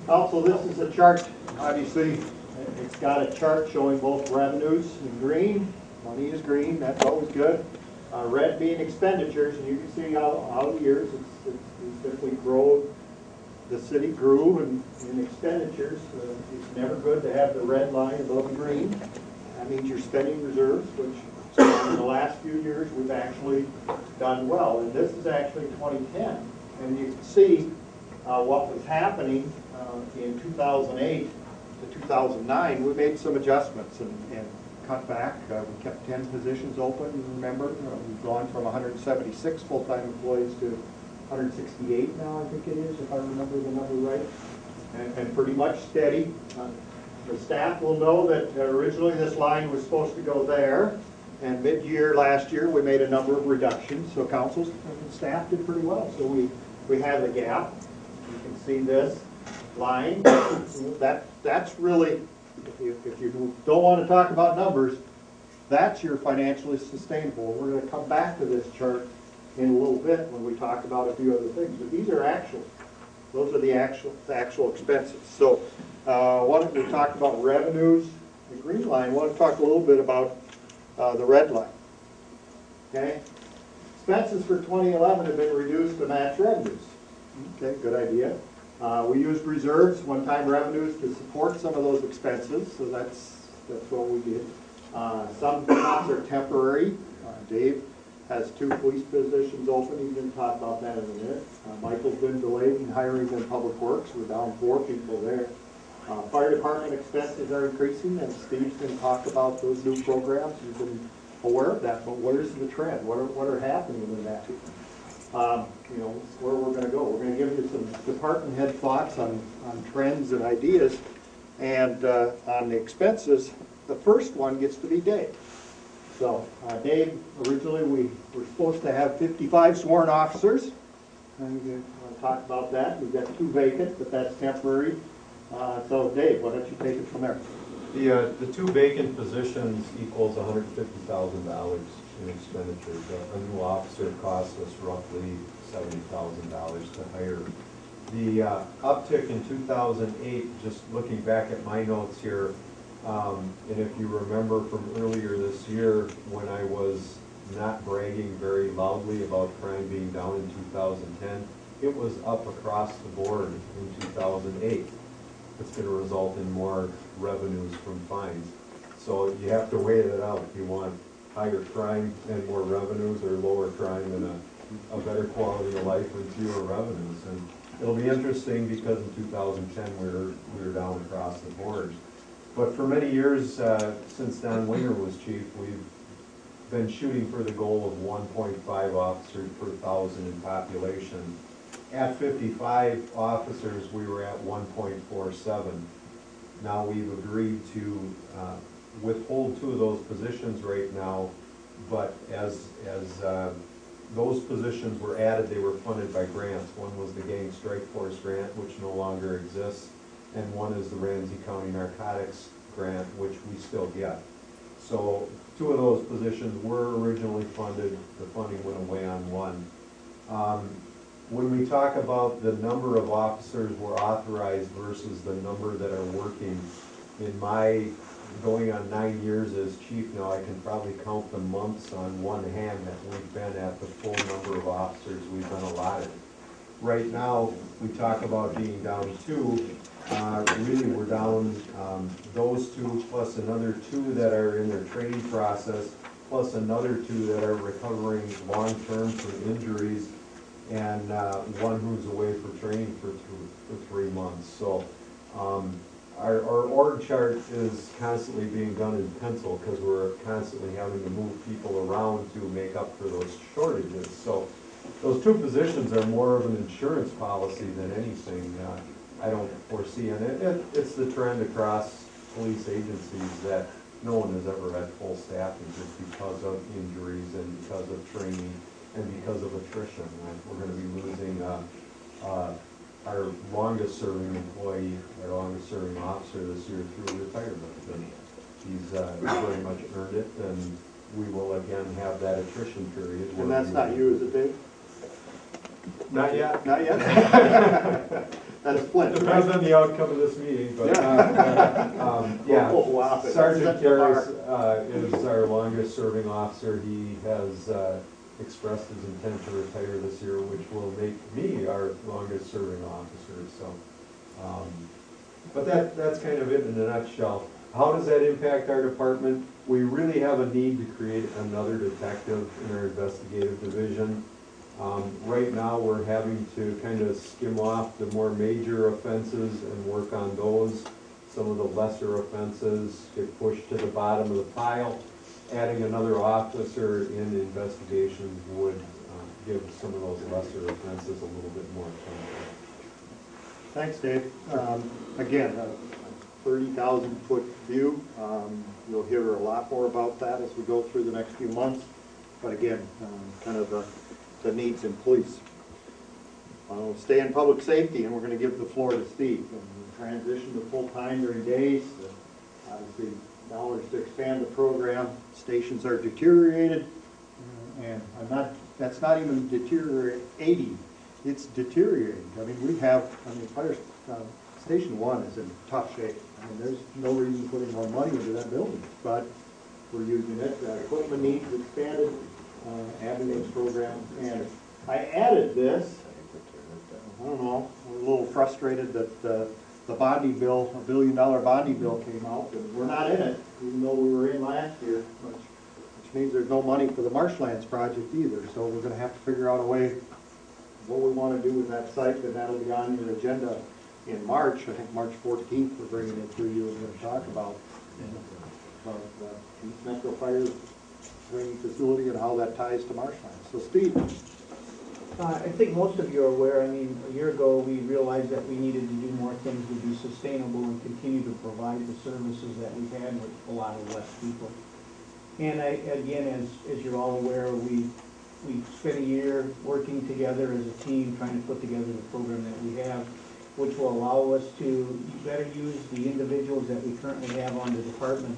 S13: Also, this is a chart, obviously, it's got a chart showing both revenues in green, money is green, that's always good. Red being expenditures, and you can see how the years, it's simply grow, the city grew in expenditures. It's never good to have the red line above the green. That means you're spending reserves, which in the last few years we've actually done well. And this is actually 2010. And you can see what was happening in 2008 to 2009. We made some adjustments and cut back. We kept 10 positions open, remember. We've gone from 176 full-time employees to 168 now, I think it is, if I remember the number right. And pretty much steady. The staff will know that originally this line was supposed to go there, and mid-year last year we made a number of reductions. So council and staff did pretty well. So we have a gap. You can see this line. That's really, if you don't want to talk about numbers, that's your financially sustainable. We're going to come back to this chart in a little bit when we talk about a few other things, but these are actual. Those are the actual expenses. So why don't we talk about revenues, the green line. I want to talk a little bit about the red line. Okay? Expenses for 2011 have been reduced to match revenues. Okay, good idea. We used reserves, one-time revenues, to support some of those expenses, so that's what we did. Some costs are temporary. Dave has 2 police positions open. He's going to talk about that in a minute. Michael's been delayed in hiring in public works. We're down 4 people there. Fire department expenses are increasing, and Steve's going to talk about those new programs. You've been aware of that, but where's the trend? What are happening in that? You know, where we're going to go. We're going to give you some department head thoughts on trends and ideas, and on the expenses. The first one gets to be Dave. So, Dave, originally we were supposed to have 55 sworn officers. And we're going to talk about that. We've got 2 vacant, but that's temporary. So, Dave, why don't you take it from there?
S15: The 2 vacant positions equals $150,000 in expenditures. A new officer costs us roughly $70,000 to hire. The uptick in 2008, just looking back at my notes here, and if you remember from earlier this year when I was not bragging very loudly about crime being down in 2010, it was up across the board in 2008. it's gonna result in more revenues from fines. So you have to weigh that out. Do you want higher crime and more revenues, or lower crime and a better quality of life and fewer revenues? And it'll be interesting because in 2010, we were down across the board. But for many years, since Don Winger was chief, we've been shooting for the goal of 1.5 officers per 1,000 in population. At 55 officers, we were at 1.47. Now we've agreed to withhold 2 of those positions right now, but as those positions were added, they were funded by grants. One was the Gang Strike Force grant, which no longer exists, and one is the Ramsey County Narcotics grant, which we still get. So 2 of those positions were originally funded. The funding went away on one. When we talk about the number of officers we're authorized versus the number that are working, in my going on 9 years as chief now, I can probably count the months on one hand that we've been at the full number of officers we've been allotted. Right now, we talk about being down 2. Really, we're down those 2 plus another 2 that are in their training process, plus another 2 that are recovering long-term from injuries, and 1 who's away for training for 3 months. So our org chart is constantly being done in pencil because we're constantly having to move people around to make up for those shortages. So those 2 positions are more of an insurance policy than anything. I don't foresee, and it's the trend across police agencies that no one is ever at full staffing just because of injuries and because of training and because of attrition. We're going to be losing our longest serving employee, our longest serving officer this year through retirement. And he's very much earned it, and we will again have that attrition period.
S13: And that's not you, is it, Dave?
S15: Not yet.
S13: Not yet? That's Flint.
S15: Depends on the outcome of this meeting, but yeah. Sergeant Garris is our longest serving officer. He has expressed his intent to retire this year, which will make me our longest serving officer. So, but that's kind of it in a nutshell. How does that impact our department? We really have a need to create another detective in our investigative division. Right now, we're having to kind of skim off the more major offenses and work on those. Some of the lesser offenses get pushed to the bottom of the pile. Adding another officer in investigations would give some of those lesser offenses a little bit more attention.
S13: Thanks, Dave. Again, a 30,000-foot view. You'll hear a lot more about that as we go through the next few months. But again, kind of the needs in police. Stay in public safety, and we're going to give the floor to Steve. And transition to full-time during days. Obviously, dollars to expand the program. Stations are deteriorated, and that's not even deteriorating. It's deteriorating. I mean, fire station 1 is in tough shape. I mean, there's no reason putting more money into that building, but we're using it. Equipment needs expanded. Ambulance program, and I added this. I don't know, I'm a little frustrated that the bonding bill, $1 billion bonding bill came out, and we're not in it, even though we were in last year, which means there's no money for the marshlands project either. So we're going to have to figure out a way what we want to do with that site, and that'll be on your agenda in March. I think March 14th we're bringing it to you and going to talk about the East Metro Fire training facility and how that ties to marshlands. So Steve.
S8: I think most of you are aware, I mean, a year ago we realized that we needed to do more things to be sustainable and continue to provide the services that we've had with a lot of less people. And again, as you're all aware, we spent a year working together as a team trying to put together the program that we have, which will allow us to better use the individuals that we currently have on the department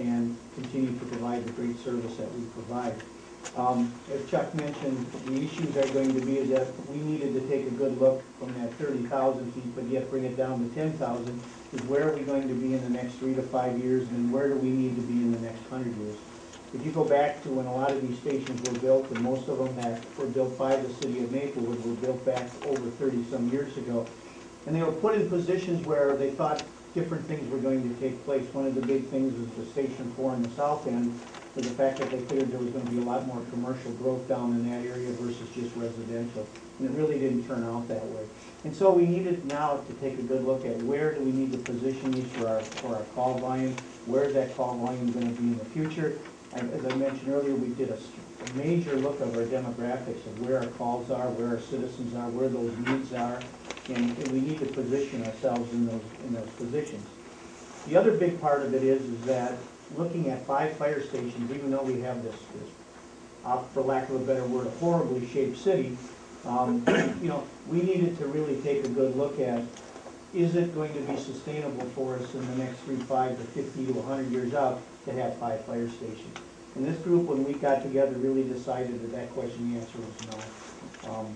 S8: and continue to provide the great service that we provide. As Chuck mentioned, the issues are going to be is that we needed to take a good look from that 30,000 feet, but yet bring it down to 10,000, is where are we going to be in the next 3 to 5 years, and where do we need to be in the next 100 years. If you go back to when a lot of these stations were built, and most of them were built by the city of Maplewood, were built back over 30-some years ago, And they were put in positions where they thought different things were going to take place. One of the big things was the Station 4 in the south end, was the fact that they figured there was going to be a lot more commercial growth down in that area versus just residential. And it really didn't turn out that way. And so we needed now to take a good look at where do we need to position these for our call volume, where is that call volume going to be in the future. And as I mentioned earlier, we did a major look of our demographics of where our calls are, where our citizens are, where those needs are, and we need to position ourselves in those positions. The other big part of it is that looking at 5 fire stations, even though we have this for lack of a better word, a horribly shaped city, you know, we needed to really take a good look at, is it going to be sustainable for us in the next 3, 5 to 50 to 100 years out to have 5 fire stations? And this group, when we got together, really decided that question, the answer was no.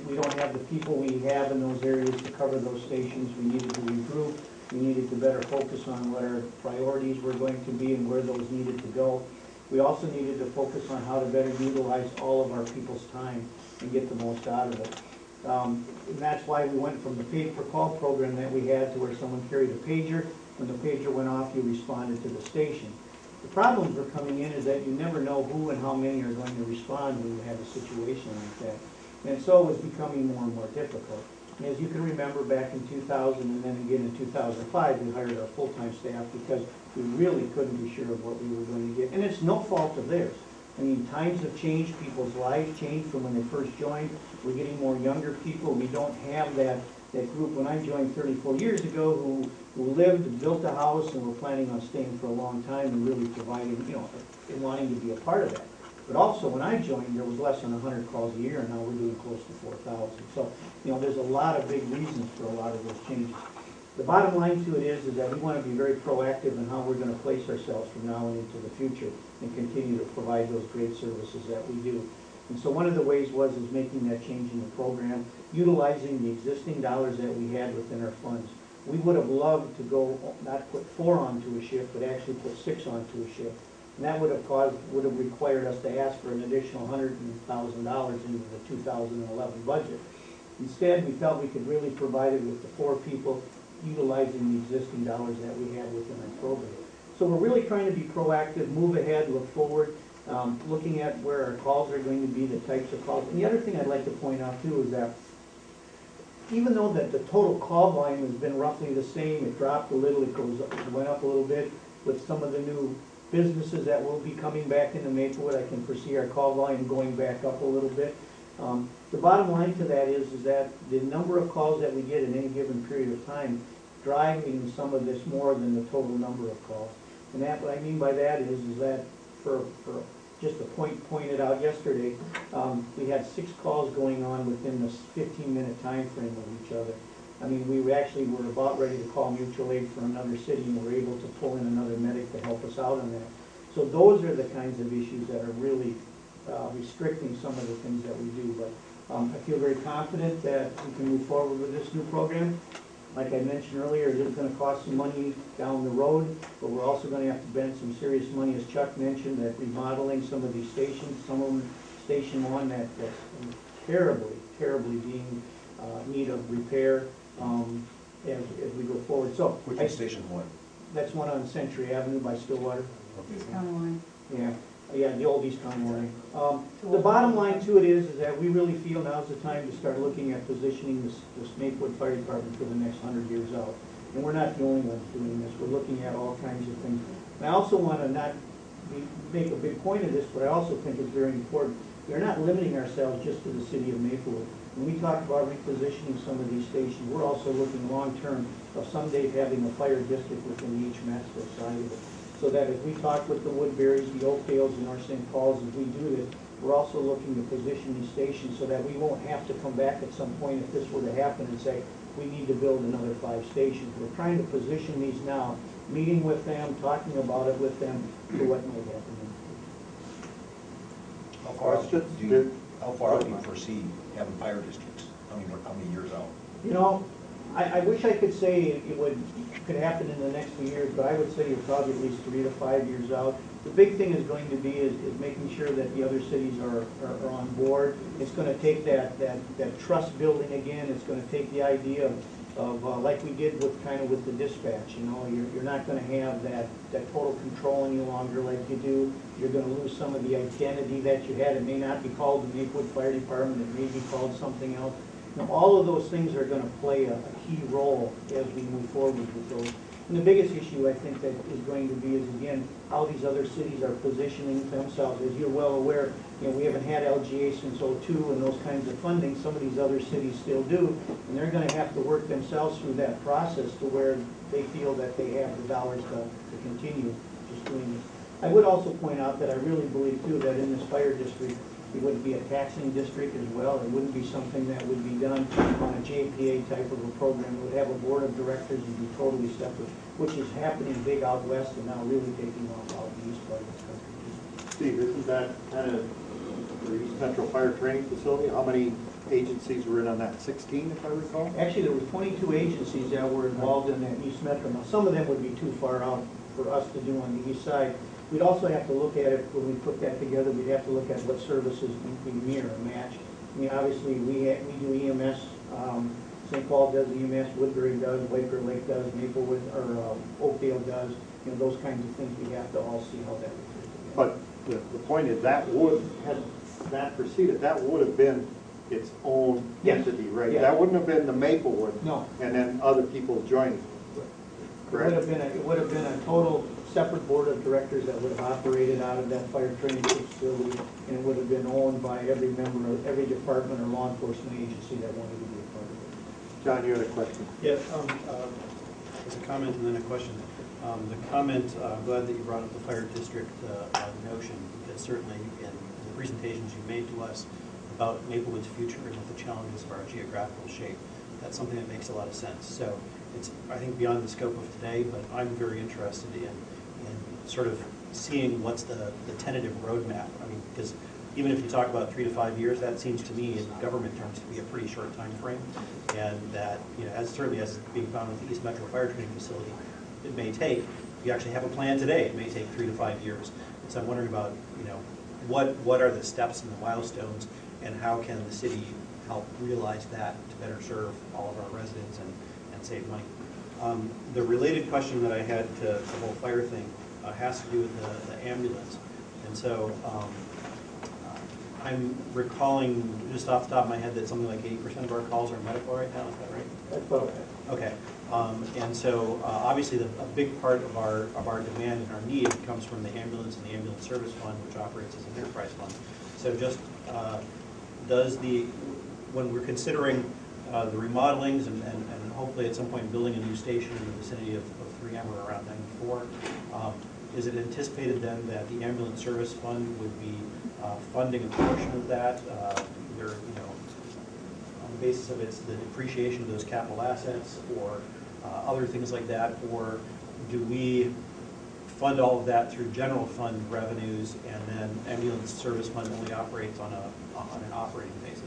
S8: We don't have the people we have in those areas to cover those stations. We needed to regroup. We needed to better focus on what our priorities were going to be and where those needed to go. We also needed to focus on how to better utilize all of our people's time and get the most out of it. And that's why we went from the pay-per-call program that we had to where someone carried a pager. When the pager went off, you responded to the station. The problems were coming in is that you never know who and how many are going to respond when you have a situation like that. And so it was becoming more and more difficult. And as you can remember, back in 2000 and then again in 2005, we hired our full-time staff because we really couldn't be sure of what we were going to get. And it's no fault of theirs. I mean, times have changed, people's lives changed from when they first joined. We're getting more younger people. We don't have that group when I joined 34 years ago who lived and built a house and were planning on staying for a long time and really providing, you know, and wanting to be a part of that. But also, when I joined, there was less than 100 calls a year, and now we're doing close to 4,000. So, you know, there's a lot of big reasons for a lot of those changes. The bottom line to it is that we want to be very proactive in how we're going to place ourselves from now and into the future and continue to provide those great services that we do. And so one of the ways was making that change in the program, utilizing the existing dollars that we had within our funds. We would have loved to go, not put 4 onto a shift, but actually put 6 onto a shift. And that would have required us to ask for an additional $100,000 into the 2011 budget. Instead, we felt we could really provide it with the 4 people utilizing the existing dollars that we have within our program. So we're really trying to be proactive, move ahead, look forward, looking at where our calls are going to be, the types of calls. And the other thing I'd like to point out too is that even though that the total call volume has been roughly the same, it dropped a little, it went up a little bit with some of the new businesses that will be coming back into Maplewood. I can foresee our call volume going back up a little bit. The bottom line to that is that the number of calls that we get in any given period of time driving some of this more than the total number of calls. And that, what I mean by that is that for just a point pointed out yesterday, we had 6 calls going on within this 15-minute time frame of each other. I mean, we actually were about ready to call mutual aid for another city and were able to pull in another medic to help us out on that. So those are the kinds of issues that are really restricting some of the things that we do. But I feel very confident that we can move forward with this new program. Like I mentioned earlier, it is going to cost some money down the road, but we're also going to have to spend some serious money, as Chuck mentioned, at remodeling some of these stations. Some of them, Station 1, that's terribly being need of repair as we go forward. So,
S2: which is Station 1?
S8: That's one on Century Avenue by Stillwater.
S5: East County line.
S8: Yeah, the old East County line. The bottom line to it is that we really feel now's the time to start looking at positioning this Maplewood Fire Department for the next 100 years out. And we're not the only ones doing this. We're looking at all kinds of things. And I also want to not make a big point of this, but I also think it's very important. We're not limiting ourselves just to the city of Maplewood. When we talk about repositioning some of these stations, we're also looking long-term of someday having a fire district within each metro side of it. So that as we talk with the Woodburys, the Oakdales, and North St. Paul's, as we do this, we're also looking to position these stations so that we won't have to come back at some point if this were to happen and say, we need to build another 5 stations. We're trying to position these now, meeting with them, talking about it with them, for what might happen.
S2: How far out do you foresee having fire districts? How many years out?
S8: You know, I wish I could say it could happen in the next few years, but I would say you're probably at least 3 to 5 years out. The big thing is going to be is making sure that the other cities are on board. It's going to take that trust building again. It's going to take the idea of, like we did with, kind of with the dispatch, you know, you're not gonna have that total control any longer like you do. You're gonna lose some of the identity that you had. It may not be called the Maplewood Fire Department, it may be called something else. Now, all of those things are gonna play a key role as we move forward with those. And the biggest issue I think that is going to be is, again, how these other cities are positioning themselves. As you're well aware, you know, we haven't had LGA since '02 and those kinds of funding. Some of these other cities still do, and they're gonna have to work themselves through that process to where they feel that they have the dollars to continue just doing this. I would also point out that I really believe too that in this fire district, it would be a taxing district as well. It wouldn't be something that would be done on a JPA type of a program. It would have a board of directors and be totally separate, which is happening big out west and now really taking off out in the east part of this country.
S13: Steve, isn't that kind of the East Metro Fire Training Facility? How many agencies were in on that? 16, if I recall?
S8: Actually, there were 22 agencies that were involved in that East Metro. Now, some of them would be too far out for us to do on the east side. We'd also have to look at it, when we put that together, we'd have to look at what services we mirror and match. I mean, obviously, we do EMS, St. Paul does EMS, Woodbury does, White Bear Lake does, Maplewood, or Oakdale does, you know, those kinds of things, we have to all see how that would fit together.
S13: But the point is, that would, had that proceeded, that would have been its own
S8: Yes.
S13: entity, right?
S8: Yes.
S13: That wouldn't have been the Maplewood.
S8: No.
S13: And then other people joining. Correct?
S8: It would have been a total separate board of directors that would have operated out of that fire training facility, and it would have been owned by every member of every department or law enforcement agency that wanted to be a part of it.
S13: John, you had a question?
S3: Yeah, it's a comment and then a question. The comment, I'm glad that you brought up the fire district notion, because certainly in the presentations you made to us about Maplewood's future and with the challenges of our geographical shape, that's something that makes a lot of sense. So it's, I think, beyond the scope of today, but I'm very interested in sort of seeing what's the tentative roadmap. I mean, because even if you talk about 3 to 5 years, that seems to me in government terms to be a pretty short time frame. And that, you know, as certainly as being found with the East Metro Fire Training Facility, it may take, if you actually have a plan today, it may take 3 to 5 years. So I'm wondering about, you know, what are the steps and the milestones, and how can the city help realize that to better serve all of our residents and save money. The related question that I had to the whole fire thing has to do with the ambulance. And so I'm recalling just off the top of my head that something like 80% of our calls are medical right now, is that right?
S8: That's about it.
S3: Okay. And so obviously a big part of our demand and our need comes from the ambulance and the ambulance service fund, which operates as an enterprise fund. So just when we're considering the remodelings and hopefully at some point building a new station in the vicinity of 3M or around 94, is it anticipated then that the ambulance service fund would be funding a portion of that, either, you know, on the basis of the depreciation of those capital assets or other things like that, or do we fund all of that through general fund revenues and then ambulance service fund only operates on an operating basis?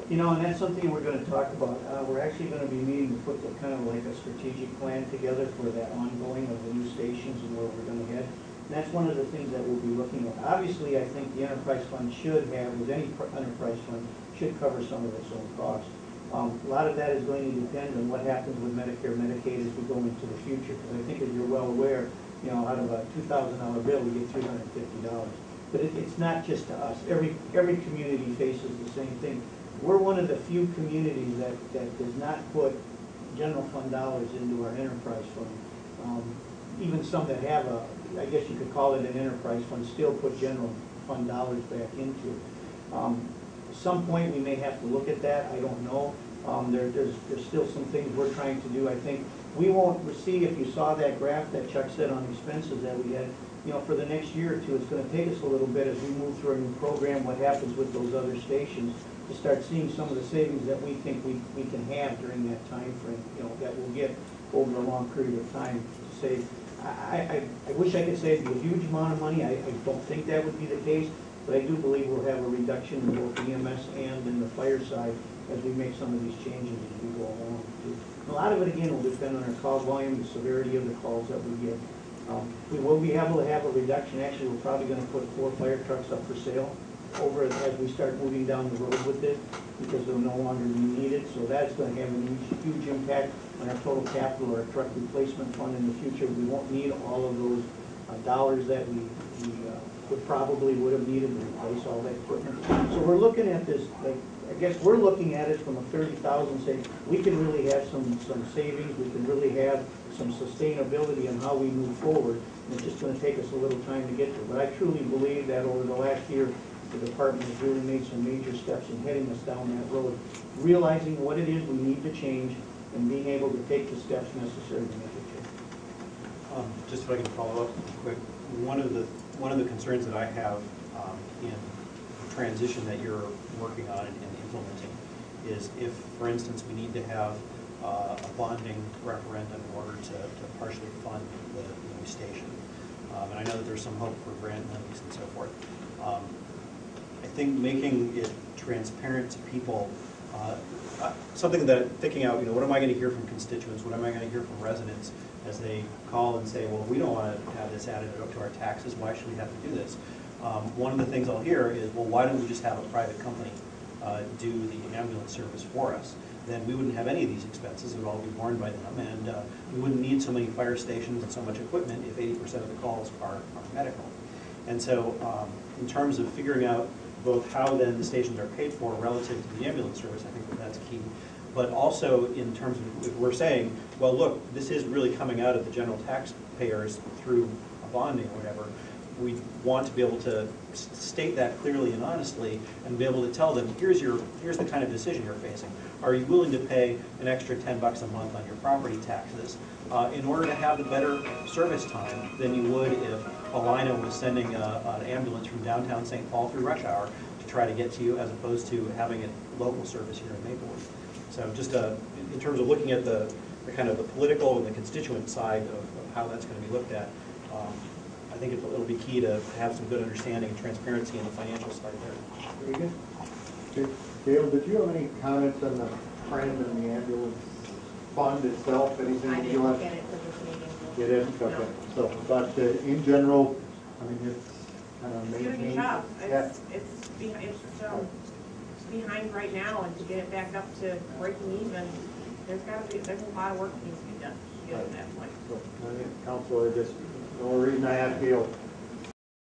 S8: You know, and that's something we're going to talk about. We're actually going to be meeting to put kind of like a strategic plan together for that ongoing of the new stations and where we're going to head. And that's one of the things that we'll be looking at. Obviously, I think the enterprise fund should have, with any enterprise fund, should cover some of its own costs. A lot of that is going to depend on what happens with Medicare, Medicaid as we go into the future. Because I think, as you're well aware, you know, out of a $2,000 bill, we get $350. But it's not just to us. Every community faces the same thing. We're one of the few communities that does not put general fund dollars into our enterprise fund. Even some that have I guess you could call it an enterprise fund, still put general fund dollars back into it. At some point, we may have to look at that. I don't know. There's still some things we're trying to do. I think we won't see, if you saw that graph that Chuck said on expenses that we had, you know, for the next year or two, it's going to take us a little bit as we move through a new program, what happens with those other stations, to start seeing some of the savings that we think we can have during that time frame, you know, that we'll get over a long period of time to save. I wish I could say it'd be a huge amount of money. I don't think that would be the case, but I do believe we'll have a reduction in both EMS and in the fire side as we make some of these changes as we go along. A lot of it, again, will depend on our call volume, the severity of the calls that we get. We will be able to have a reduction. Actually, we're probably going to put 4 fire trucks up for sale over as we start moving down the road with it, because they'll no longer be needed. So that's gonna have a huge impact on our total capital or our truck replacement fund in the future. We won't need all of those dollars that we would have needed to replace all that equipment. So we're looking at this, like, I guess we're looking at it from a 30,000, saying we can really have some savings, we can really have some sustainability in how we move forward. And it's just gonna take us a little time to get there. But I truly believe that over the last year, the department has really made some major steps in heading us down that road, realizing what it is we need to change and being able to take the steps necessary to make it change.
S3: Just if I can follow up quick, one of the concerns that I have in the transition that you're working on and implementing is if, for instance, we need to have a bonding referendum in order to partially fund the new station. And I know that there's some hope for grant monies and so forth. I think making it transparent to people, something that thinking out, what am I going to hear from constituents? What am I going to hear from residents as they call and say, well, we don't want to have this added up to our taxes. Why should we have to do this? One of the things I'll hear is, well, why don't we just have a private company do the ambulance service for us? Then we wouldn't have any of these expenses. It would all be borne by them, and we wouldn't need so many fire stations and so much equipment if 80% of the calls are medical. And so in terms of figuring out both how then the stations are paid for relative to the ambulance service, I think that's key. But also in terms of, if we're saying, well, look, this is really coming out of the general taxpayers through a bonding or whatever, we want to be able to state that clearly and honestly and be able to tell them, here's the kind of decision you're facing. Are you willing to pay an extra $10 a month on your property taxes in order to have the better service time than you would if Alina was sending an ambulance from downtown St. Paul through rush hour to try to get to you, as opposed to having it local service here in Maplewood? So just in terms of looking at the kind of the political and the constituent side of how that's going to be looked at, I think it'll be key to have some good understanding and transparency in the financial side there.
S13: Very good. Dale, did you have any comments on the trend in the ambulance fund itself? Anything
S14: I
S13: you
S14: didn't
S13: want?
S14: look at it for this meeting.
S13: You didn't?
S14: No.
S13: Okay. So, but in general, I mean, it's kind of
S14: It's doing a
S13: maintained.
S14: good job.
S13: Yeah.
S14: It's behind right now, and to get it back up to breaking even, there's a lot of work that needs to be done to get to that point.
S13: So, Counselor, just no reason I have to feel